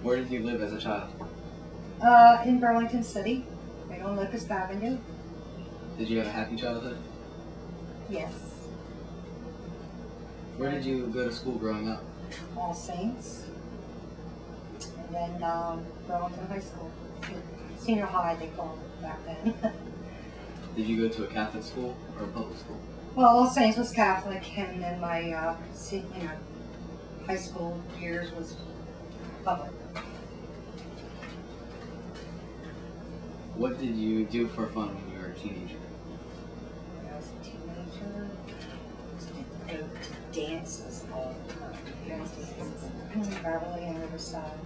Where did you live as a child? In Burlington City, right on Locust Avenue. Did you have a happy childhood? Yes. Where did you go to school growing up? All Saints. And then Burlington High School. Senior high, they called it back then. Did you go to a Catholic school or a public school? Well, All Saints was Catholic, and then my high school years was public. What did you do for fun when you were a teenager? When I was a teenager, I used to go to dances all the time. In Beverly and Riverside.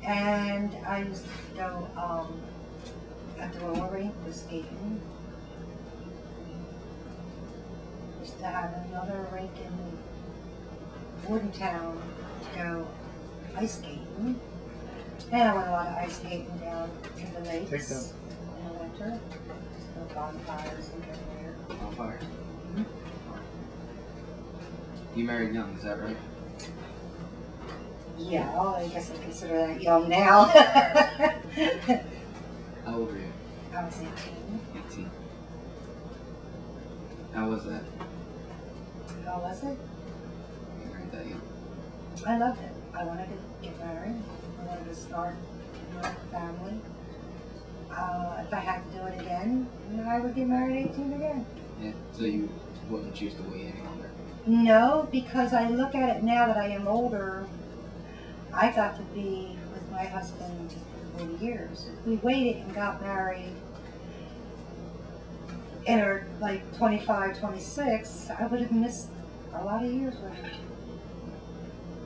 And I used to go at the roller rink with skating. Used to have another rink in Bordentown to go ice skating. And I went a lot of ice skating down in the lakes in the winter. Just go bonfires and get there. Bonfires? You married young, is that right? Yeah, well, I guess I consider that young now. How old were you? I was 18. 18. How was that? How was it? You married that young. I loved it. I wanted to get married. I wanted to start a family. If I had to do it again, I would get married at 18 again. Yeah, so you wouldn't choose to wait any longer? No, because I look at it now that I am older. I got to be with my husband for 40 years. If we waited and got married in our 25, 26, I would have missed a lot of years with him.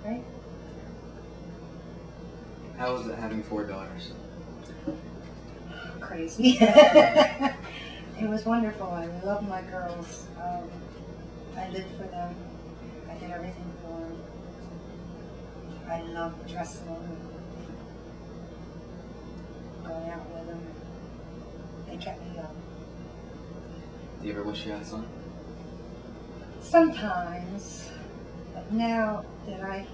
Right? How was it having 4 daughters? Crazy. It was wonderful. I loved my girls. I lived for them. I did everything for them. I loved dressing them, going out with them. They kept me young. Do you ever wish you had a son? Sometimes, but now that I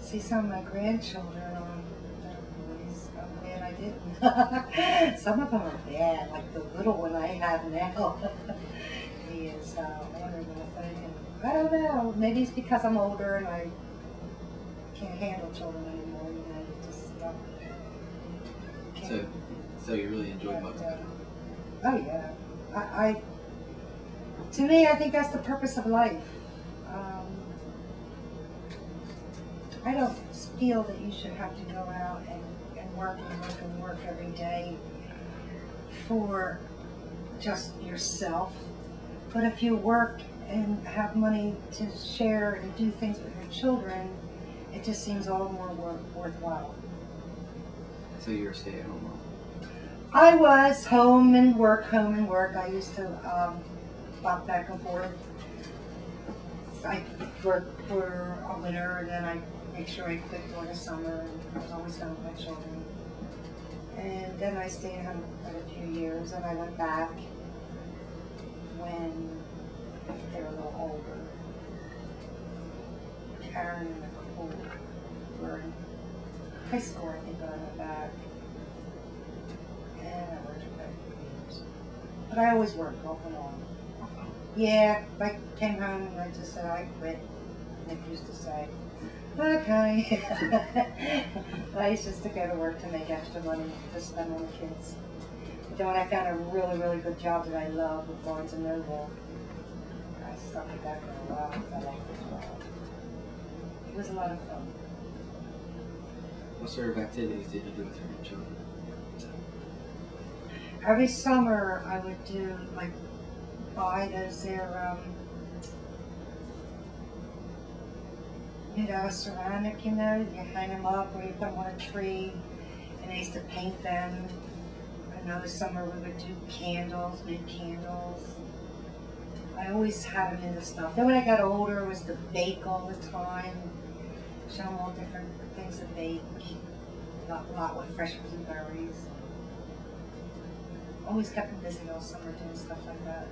see some of my grandchildren on their boys, I'm glad I didn't. Some of them are bad, like the little one I have now. He is wonderful. I don't know. Maybe it's because I'm older and I can't handle children anymore. You just don't. So you really enjoy both of them? Oh yeah. To me, I think that's the purpose of life. I don't feel that you should have to go out and work and work and work every day for just yourself. But if you work and have money to share and do things with your children, it just seems all more worthwhile. So you're a stay-at-home mom? I was home and work. I used to bop back and forth. I worked for a winter and then I make sure I quit during the summer, and I was always home with my children. And then I stayed home for a few years and I went back when they were a little older. Karen and Nicole were in high school, I think, when I went back. And I worked for a few years. But I always worked off and on. Yeah, I came home and I just said I quit. Nick used to say, okay. I used just to go to work to make extra money to spend on the kids. But then when I found a really, really good job that I loved with Barnes & Noble, I stuck with that for a while because I liked the job. It was a lot of fun. What sort of activities did you do with your children? Every summer I would do, buy those there, ceramic, you hang them up or you put them on a tree, and I used to paint them. Another summer we would do candles, make candles. I always had them into stuff. Then when I got older, it was to bake all the time, show them all different things to bake, a lot with fresh blueberries. Always kept them busy all summer doing stuff like that.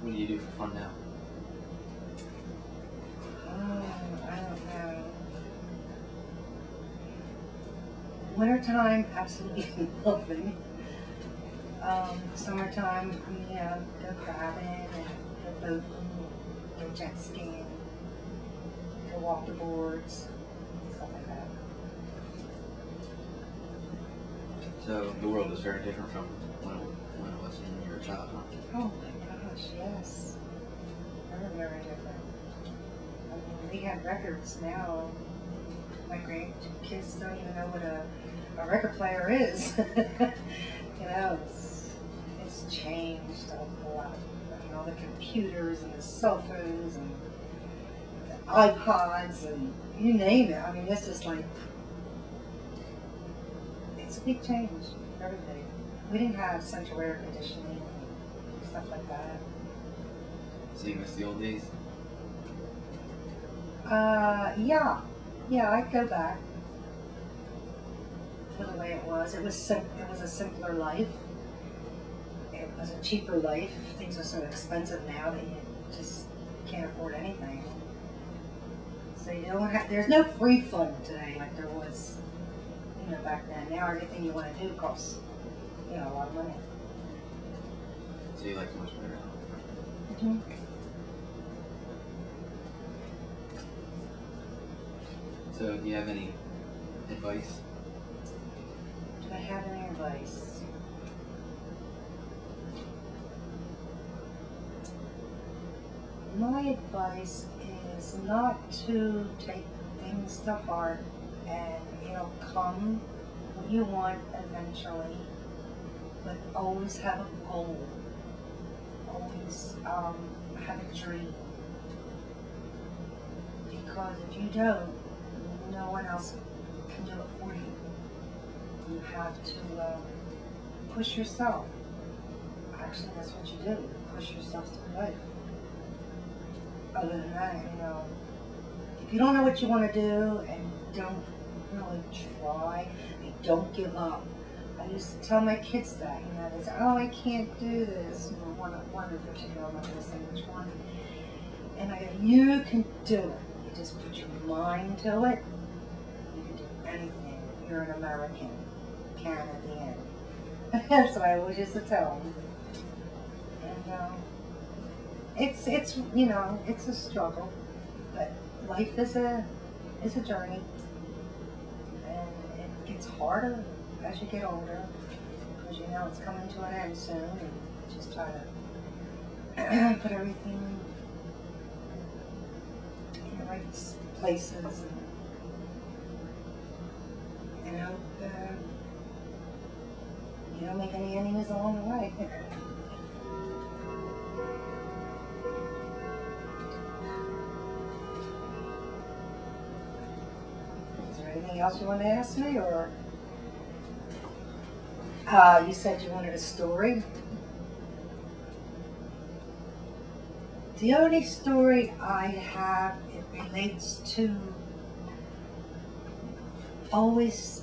What do for fun now? Oh, I don't know. Wintertime, absolutely nothing. Summertime, we go crabbing and go boating, go jet skiing, go walk the boards, stuff like that. So the world is very different from when it was in your childhood. Oh my gosh, yes. Very, very different. I mean, we have records now. My grandkids don't even know what a record player is. You know, it's changed a lot. I mean, all the computers and the cell phones and the iPods and you name it. I mean, it's just like, it's a big change for everybody. We didn't have central air conditioning and stuff like that. So you miss the old days? Yeah. Yeah, I'd go back to the way it was. It was a simpler life. It was a cheaper life. Things are so expensive now that you just can't afford anything. So you don't have. There's no free fun today like there was, back then. Now everything you want to do costs, a lot of money. So you like it much better now? Mm-hmm. So do you have any advice? Do I have any advice? My advice is not to take things to heart, and it'll come what you want eventually, but always have a goal. Always have a dream. Because if you don't, no one else can do it for you. You have to push yourself. Actually, that's what you do. Push yourself through life. Other than that, if you don't know what you want to do and don't really try, and don't give up. I used to tell my kids that, they say, oh, I can't do this. One in particular, I'm not going to say which one. And I go, you can do it. You just put your mind to it. You can do anything. You're an American. Can at the end. That's what I always used to tell them. And it's it's a struggle, but life is a journey, and it gets harder as you get older because it's coming to an end soon, and just try to put everything in the right places and hope you don't make any enemies along the way. Is there anything else you want to ask me, or you said you wanted a story? The only story I have, it relates to always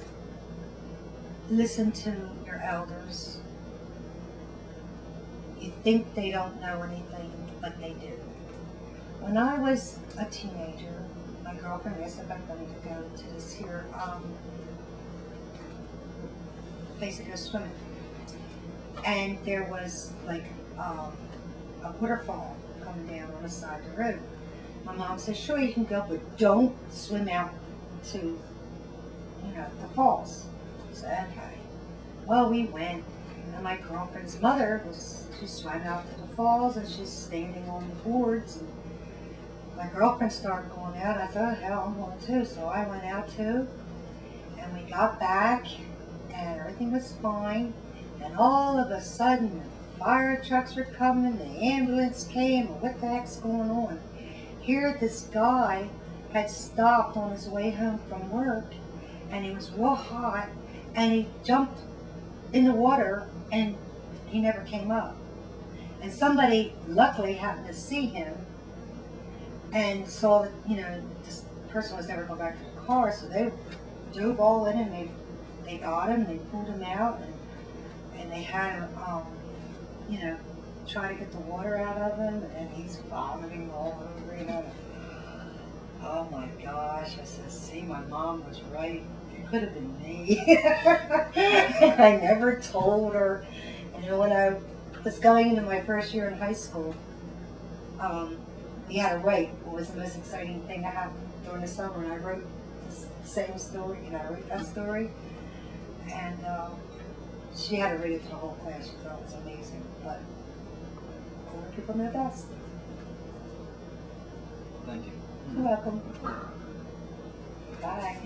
listen to your elders. You think they don't know anything, but they do. When I was a teenager, my girlfriend and I said I'm going to go to this here place to go swimming. And there was like a waterfall coming down on the side of the road. My mom said, sure, you can go, but don't swim out to, the falls. I said, okay. Well, we went, and my girlfriend's mother she swam out to the falls, and she's standing on the boards, and my girlfriend started going out. I thought, hell, I'm going too. So I went out too, and we got back, and everything was fine. And all of a sudden, the fire trucks were coming, the ambulance came, and what the heck's going on? Here, this guy had stopped on his way home from work, and he was real hot, and he jumped in the water, and he never came up. And somebody, luckily, happened to see him, and saw that, this person was never going back to the car, so they dove all in, and they got him, they pulled him out, and they had him, try to get the water out of him, and he's vomiting all over, Oh my gosh, I said, see, my mom was right. could have been me. And I never told her. And then when I was going into my first year in high school, we had to write what was the most exciting thing that happened during the summer, and I wrote the same story, and I wrote that story. And she had to read it to the whole class. She thought it was amazing. But older people know best. Thank you. You're welcome. Bye.